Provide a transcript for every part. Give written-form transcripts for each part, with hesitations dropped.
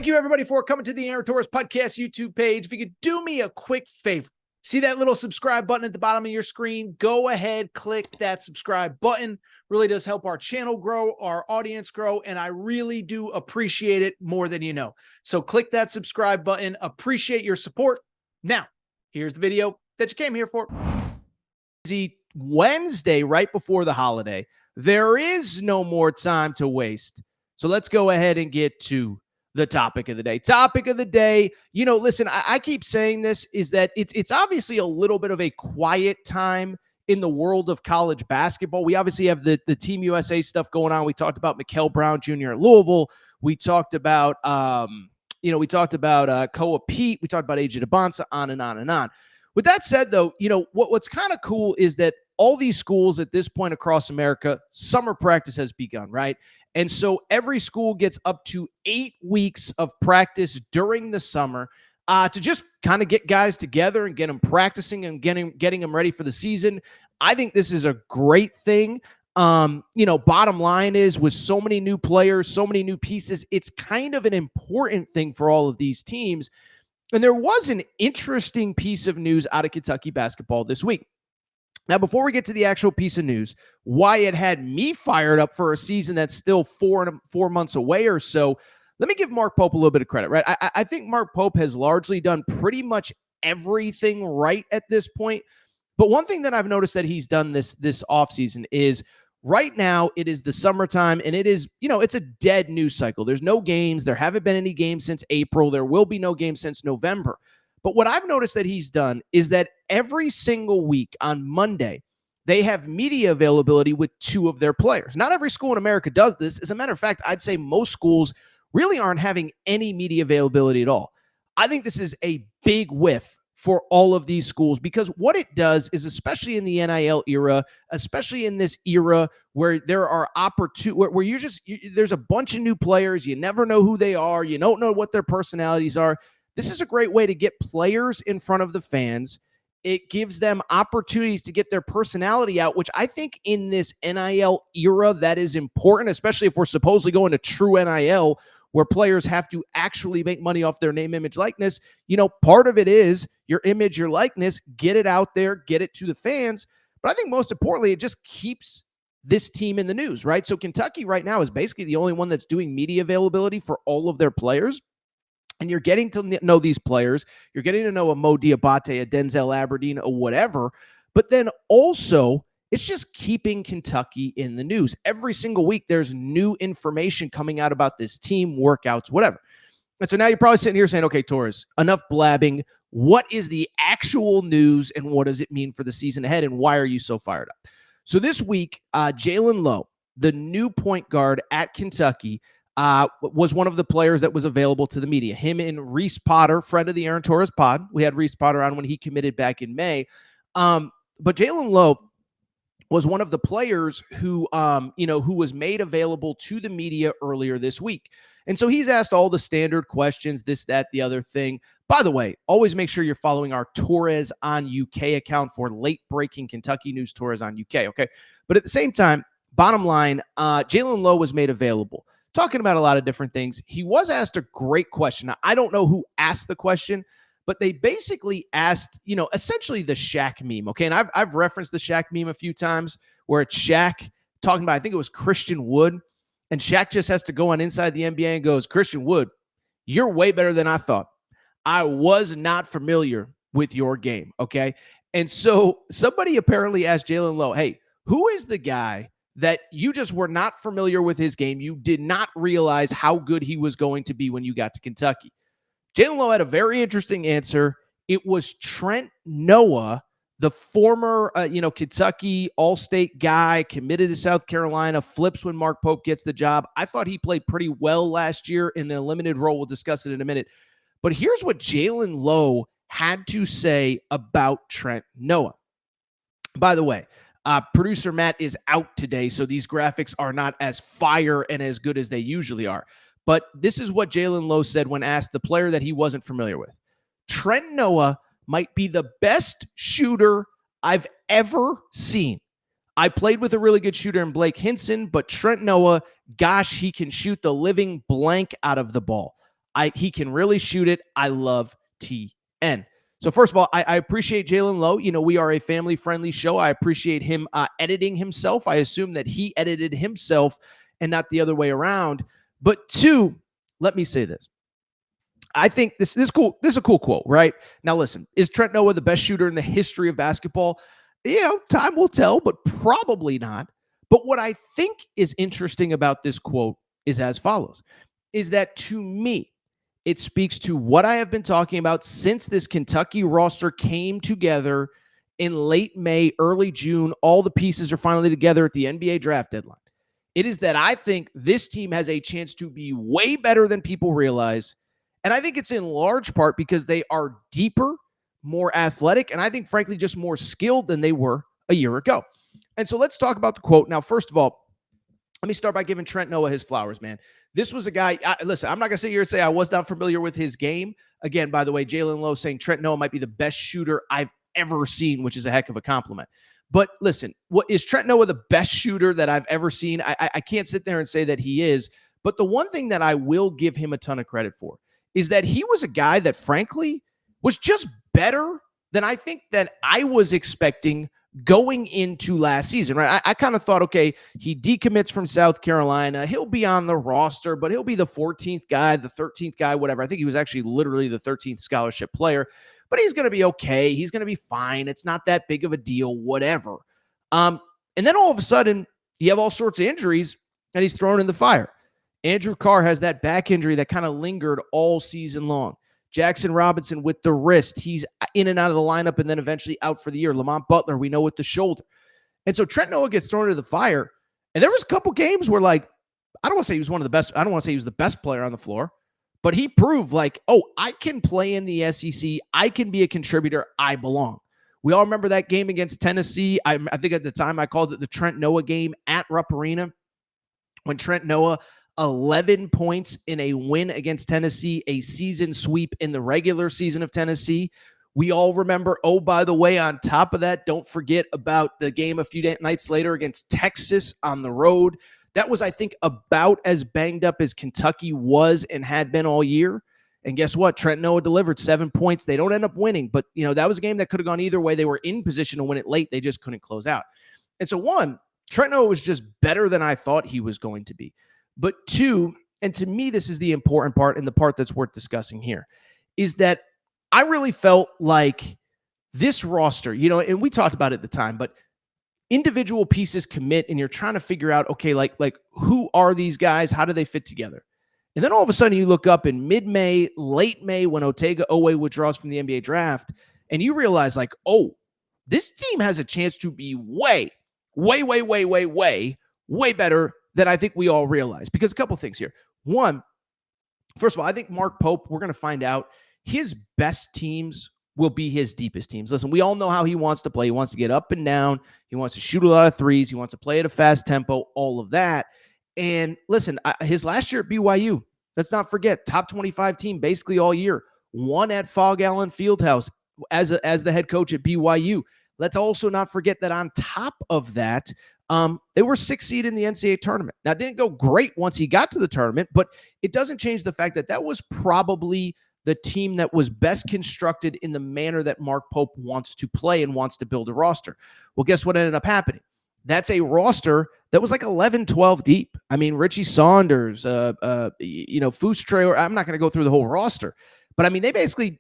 Thank you, everybody, for coming to the Aaron Torres Podcast YouTube page. If you could do me a quick favor, see that little subscribe button at the bottom of your screen? Go ahead, click that subscribe button. Really does help our channel grow, our audience grow, and I really do appreciate it more than you know. So click that subscribe button. Appreciate your support. Now, here's the video that you came here for. Wednesday, right before the holiday. There is no more time to waste. So let's go ahead and get to the topic of the day. Topic of the day, listen, I keep saying this, is that it's obviously a little bit of a quiet time in the world of college basketball. We obviously have the Team USA stuff going on. We talked about Mikael Brown Jr. at Louisville. We talked about, Koa Pete. We talked about AJ DeBonsa, on and on and on. With that said, though, what's kind of cool is that all these schools at this point across America, summer practice has begun, right? And so every school gets up to 8 weeks of practice during the summer to just kind of get guys together and get them practicing and getting them ready for the season. I think this is a great thing. Bottom line is, with so many new players, so many new pieces, it's kind of an important thing for all of these teams. And there was an interesting piece of news out of Kentucky basketball this week. Now, before we get to the actual piece of news, why it had me fired up for a season that's still 4 months away or so, let me give Mark Pope a little bit of credit, right? I think Mark Pope has largely done pretty much everything right at this point. But one thing that I've noticed that he's done this offseason is, right now it is the summertime, and it is, it's a dead news cycle. There's no games. There haven't been any games since April. There will be no games since November. But what I've noticed that he's done is that every single week on Monday, they have media availability with 2 of their players. Not every school in America does this. As a matter of fact, I'd say most schools really aren't having any media availability at all. I think this is a big whiff for all of these schools, because what it does is, especially in the NIL era, especially in this era where there are where there's a bunch of new players, you never know who they are, you don't know what their personalities are. This is a great way to get players in front of the fans. It gives them opportunities to get their personality out, which I think in this NIL era, that is important, especially if we're supposedly going to true NIL, where players have to actually make money off their name, image, likeness. Part of it is your image, your likeness, get it out there, get it to the fans. But I think most importantly, it just keeps this team in the news, right? So Kentucky right now is basically the only one that's doing media availability for all of their players. And you're getting to know these players. You're getting to know a Mo Diabate, a Denzel Aberdeen, or whatever. But then also, it's just keeping Kentucky in the news. Every single week, there's new information coming out about this team, workouts, whatever. And so now you're probably sitting here saying, okay, Torres, enough blabbing. What is the actual news, and what does it mean for the season ahead, and why are you so fired up? So this week, Jalen Lowe, the new point guard at Kentucky, was one of the players that was available to the media. Him and Reese Potter, friend of the Aaron Torres pod. We had Reese Potter on when he committed back in May. But Jalen Lowe was one of the players who was made available to the media earlier this week. And so he's asked all the standard questions, this, that, the other thing. By the way, always make sure you're following our Torres on UK account for late-breaking Kentucky news, Torres on UK, okay? But at the same time, bottom line, Jalen Lowe was made available, talking about a lot of different things. He was asked a great question. Now, I don't know who asked the question, but they basically asked, essentially the Shaq meme, okay? And I've referenced the Shaq meme a few times, where it's Shaq talking about, I think it was Christian Wood, and Shaq just has to go on Inside the NBA and goes, Christian Wood, you're way better than I thought. I was not familiar with your game, okay? And so somebody apparently asked Jalen Lowe, hey, who is the guy that you just were not familiar with his game? You did not realize how good he was going to be when you got to Kentucky. Jalen Lowe had a very interesting answer. It was Trent Noah, the former, Kentucky All-State guy, committed to South Carolina, flips when Mark Pope gets the job. I thought he played pretty well last year in a limited role. We'll discuss it in a minute. But here's what Jalen Lowe had to say about Trent Noah. By the way, producer Matt is out today, so these graphics are not as fire and as good as they usually are. But this is what Jalen Lowe said when asked the player that he wasn't familiar with. Trent Noah might be the best shooter I've ever seen. I played with a really good shooter in Blake Hinson, but Trent Noah, gosh, he can shoot the living blank out of the ball. He can really shoot it. I love TN. So first of all, I appreciate Jalen Lowe. We are a family-friendly show. I appreciate him editing himself. I assume that he edited himself and not the other way around. But two, let me say this. I think this is cool. This is a cool quote, right? Now, listen, is Trent Noah the best shooter in the history of basketball? Time will tell, but probably not. But what I think is interesting about this quote is as follows, is that to me, it speaks to what I have been talking about since this Kentucky roster came together in late May, early June. All the pieces are finally together at the NBA draft deadline. It is that I think this team has a chance to be way better than people realize. And I think it's in large part because they are deeper, more athletic, and I think, frankly, just more skilled than they were a year ago. And so let's talk about the quote. Now, first of all, let me start by giving Trent Noah his flowers, man. This was a guy, listen, I'm not going to sit here and say I was not familiar with his game. Again, by the way, Jalen Lowe saying Trent Noah might be the best shooter I've ever seen, which is a heck of a compliment. But listen, what is Trent Noah the best shooter that I've ever seen? I can't sit there and say that he is. But the one thing that I will give him a ton of credit for is that he was a guy that, frankly, was just better than I think that I was expecting going into last season, right? I kind of thought, okay, he decommits from South Carolina. He'll be on the roster, but he'll be the 14th guy, the 13th guy, whatever. I think he was actually literally the 13th scholarship player, but he's going to be okay. He's going to be fine. It's not that big of a deal, whatever. And then all of a sudden, you have all sorts of injuries, and he's thrown in the fire. Andrew Carr has that back injury that kind of lingered all season long. Jackson Robinson with the wrist. He's in and out of the lineup and then eventually out for the year. Lamont Butler, we know, with the shoulder. And so Trent Noah gets thrown into the fire. And there was a couple games where, like, I don't want to say he was one of the best. I don't want to say he was the best player on the floor. But he proved, like, oh, I can play in the SEC. I can be a contributor. I belong. We all remember that game against Tennessee. I think at the time I called it the Trent Noah game at Rupp Arena, when Trent Noah, 11 points in a win against Tennessee, a season sweep in the regular season of Tennessee. We all remember, oh, by the way, on top of that, don't forget about the game a few nights later against Texas on the road. That was, I think, about as banged up as Kentucky was and had been all year. And guess what? Trent Noah delivered 7 points. They don't end up winning, but that was a game that could have gone either way. They were in position to win it late. They just couldn't close out. And so, one, Trent Noah was just better than I thought he was going to be. But two, and to me, this is the important part and the part that's worth discussing here, is that I really felt like this roster, and we talked about it at the time, but individual pieces commit and you're trying to figure out, okay, like who are these guys? How do they fit together? And then all of a sudden you look up in mid-May, late May, when Otega Oweh withdraws from the NBA draft, and you realize, like, oh, this team has a chance to be way better than I think we all realize. Because a couple things here. One, first of all, I think Mark Pope, we're going to find out, his best teams will be his deepest teams. Listen, we all know how he wants to play. He wants to get up and down. He wants to shoot a lot of threes. He wants to play at a fast tempo, all of that. And listen, his last year at BYU, let's not forget, top 25 team basically all year. Won at Fog Allen Fieldhouse as the head coach at BYU. Let's also not forget that on top of that, they were 6th seed in the NCAA tournament. Now, it didn't go great once he got to the tournament, but it doesn't change the fact that that was probably the team that was best constructed in the manner that Mark Pope wants to play and wants to build a roster. Well, guess what ended up happening? That's a roster that was like 11, 12 deep. I mean, Richie Saunders, Fustre, I'm not going to go through the whole roster, but I mean, they basically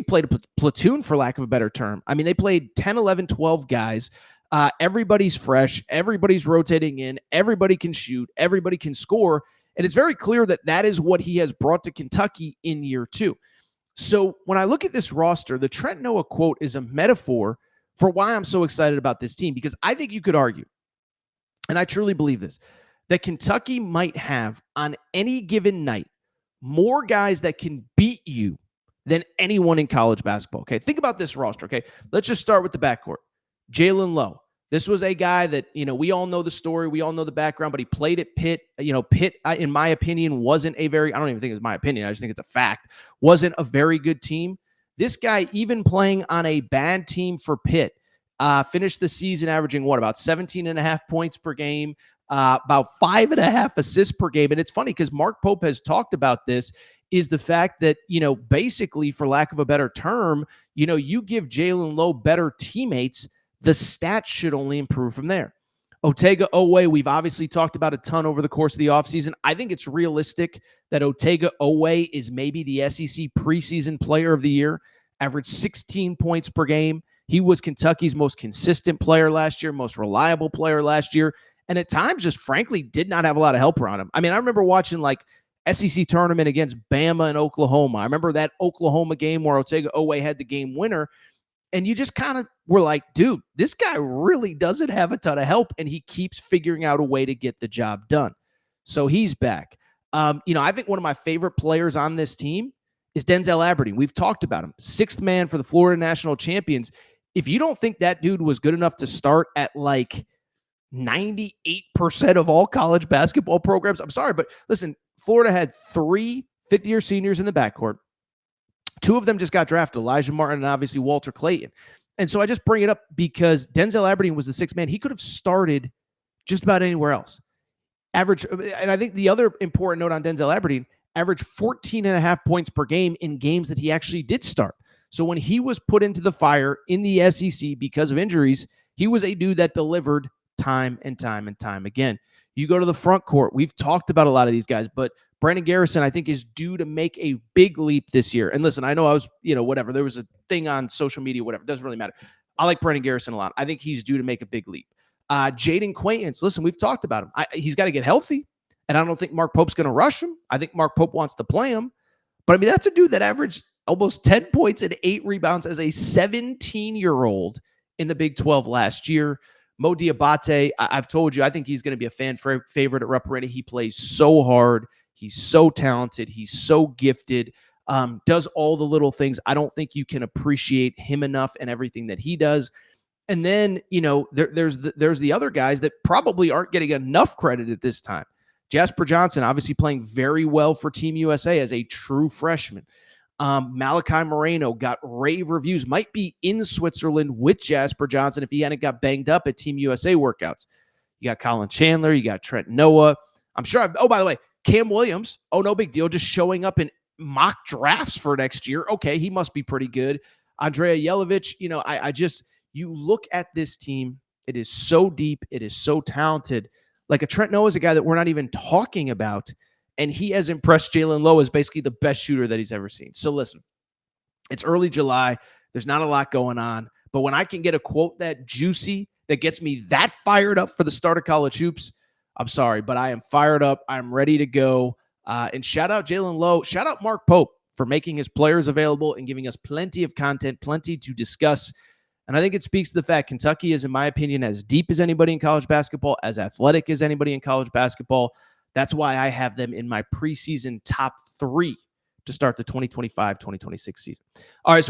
played a platoon, for lack of a better term. I mean, they played 10, 11, 12 guys. Everybody's fresh. Everybody's rotating in. Everybody can shoot. Everybody can score. And it's very clear that that is what he has brought to Kentucky in year two. So when I look at this roster, the Trent Noah quote is a metaphor for why I'm so excited about this team, because I think you could argue, and I truly believe this, that Kentucky might have on any given night more guys that can beat you than anyone in college basketball. Okay, think about this roster. Okay, let's just start with the backcourt. Jalen Lowe. This was a guy that, we all know the story. We all know the background, but he played at Pitt. Pitt, in my opinion, wasn't I don't even think it's my opinion. I just think it's a fact, wasn't a very good team. This guy, even playing on a bad team for Pitt, finished the season averaging about 17.5 points per game, about 5.5 assists per game. And it's funny because Mark Pope has talked about this is the fact that, basically, for lack of a better term, you give Jalen Lowe better teammates, the stats should only improve from there. Otega Oweh, we've obviously talked about a ton over the course of the offseason. I think it's realistic that Otega Oweh is maybe the SEC preseason player of the year, averaged 16 points per game. He was Kentucky's most consistent player last year, most reliable player last year, and at times just frankly did not have a lot of help around him. I mean, I remember watching like SEC tournament against Bama and Oklahoma. I remember that Oklahoma game where Otega Oweh had the game winner. And you just kind of were like, dude, this guy really doesn't have a ton of help, and he keeps figuring out a way to get the job done. So he's back. I think one of my favorite players on this team is Denzel Aberdeen. We've talked about him. Sixth man for the Florida National Champions. If you don't think that dude was good enough to start at like 98% of all college basketball programs, I'm sorry, but listen, Florida had 3 fifth-year seniors in the backcourt. 2 of them just got drafted, Elijah Martin and obviously Walter Clayton. And so I just bring it up because Denzel Aberdeen was the 6th man. He could have started just about anywhere else. And I think the other important note on Denzel Aberdeen, averaged 14.5 points per game in games that he actually did start. So when he was put into the fire in the SEC because of injuries, he was a dude that delivered time and time and time again. You go to the front court. We've talked about a lot of these guys, but Brandon Garrison, I think, is due to make a big leap this year. And listen, I know I was, whatever. There was a thing on social media, whatever. It doesn't really matter. I like Brandon Garrison a lot. I think he's due to make a big leap. Jaden Quaintance, listen, we've talked about him. He's got to get healthy, and I don't think Mark Pope's going to rush him. I think Mark Pope wants to play him. But, I mean, that's a dude that averaged almost 10 points and 8 rebounds as a 17-year-old in the Big 12 last year. Mo Diabate, I've told you, I think he's going to be a fan favorite at Rupp Arena. He plays so hard. He's so talented. He's so gifted. Does all the little things. I don't think you can appreciate him enough and everything that he does. And then, there's the other guys that probably aren't getting enough credit at this time. Jasper Johnson, obviously playing very well for Team USA as a true freshman. Malachi Moreno got rave reviews, might be in Switzerland with Jasper Johnson if he hadn't got banged up at Team USA workouts. You got Colin Chandler, you got Trent Noah. I'm sure, by the way, Cam Williams, no big deal, just showing up in mock drafts for next year. Okay, he must be pretty good. Andrea Yelovich, you look at this team, it is so deep, it is so talented. Like a Trent Noah is a guy that we're not even talking about, and he has impressed Jalen Lowe as basically the best shooter that he's ever seen. So listen, it's early July. There's not a lot going on. But when I can get a quote that juicy, that gets me that fired up for the start of college hoops, I'm sorry, but I am fired up. I'm ready to go. And shout out Jalen Lowe. Shout out Mark Pope for making his players available and giving us plenty of content, plenty to discuss. And I think it speaks to the fact Kentucky is, in my opinion, as deep as anybody in college basketball, as athletic as anybody in college basketball. That's why I have them in my preseason top 3 to start the 2025-2026 season. All right. So